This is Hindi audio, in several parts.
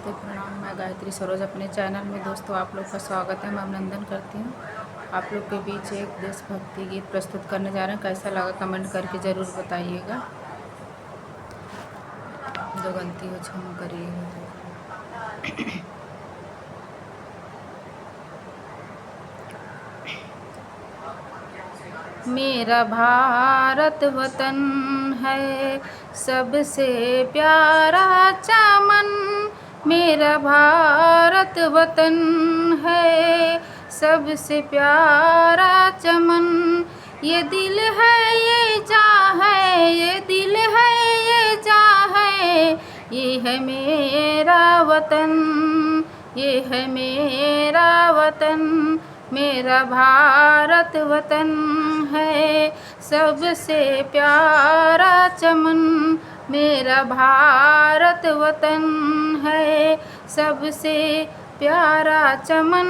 नमस्ते प्रणाम। मैं गायत्री सरोज अपने चैनल में दोस्तों आप लोग का स्वागत है। मैं अभिनंदन करती हूँ। आप लोग के बीच एक देशभक्ति गीत प्रस्तुत करने जा रहे हैं। कैसा लगा कमेंट करके ज़रूर बताइएगा। जो गलती हो क्षमा करिएगा। मेरा भारत वतन है सबसे प्यारा चमन, मेरा भारत वतन है सबसे प्यारा चमन। ये दिल है ये जान है, ये दिल है ये जान है, ये है मेरा वतन, ये है मेरा वतन। मेरा भारत वतन है सबसे प्यारा चमन, मेरा भारत वतन है सबसे प्यारा चमन।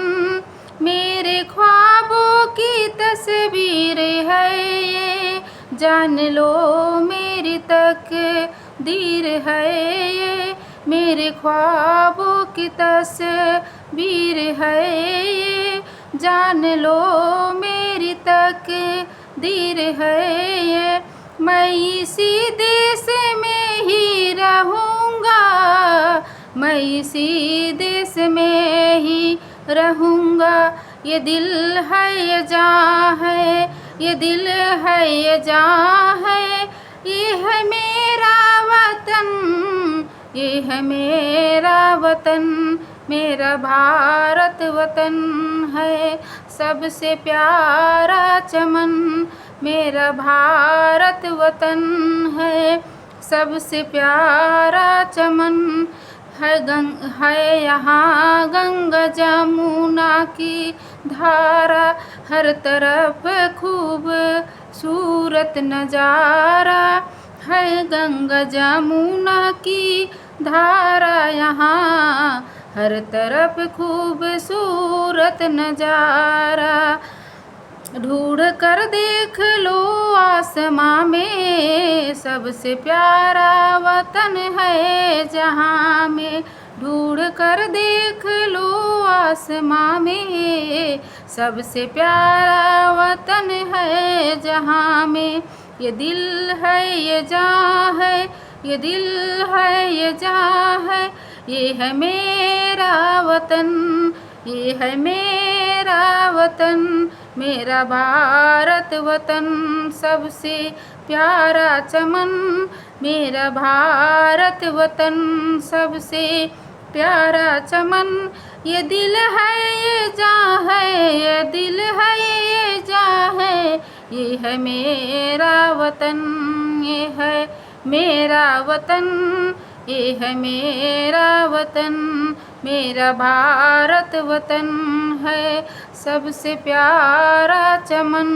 मेरे ख्वाबों की तस्वीर है ये, जान लो मेरी तकदीर है ये। मेरे ख्वाबों की तस्वीर है ये, जान लो मेरी तकदीर है ये। मैं इसी देश में ही रहूँगा, मैं इसी देश में ही रहूँगा। ये दिल है ये जान है, ये दिल है ये जान है, ये है मेरा वतन, ये है मेरा वतन। मेरा भारत वतन है सबसे प्यारा चमन, मेरा भारत वतन है सबसे प्यारा चमन। है यहाँ गंगा जमुना की धारा, हर तरफ खूबसूरत नज़ारा है। गंगा जमुना की धारा यहाँ, हर तरफ खूबसूरत नज़ारा। ढूंढ कर देख लो आसमां में, सबसे प्यारा वतन है जहां में। ढूंढ कर देख लो आसमां में, सबसे प्यारा वतन है जहां में। ये दिल है ये जान है, ये दिल है ये जान है, ये है मेरा वतन, ये है मेरा वतन। मेरा भारत वतन सबसे प्यारा चमन, मेरा भारत वतन सबसे प्यारा चमन। ये दिल है ये जान है, ये दिल है ये जान है, ये है मेरा वतन, ये है मेरा वतन, ये है मेरा वतन। मेरा भारत वतन है सबसे प्यारा चमन।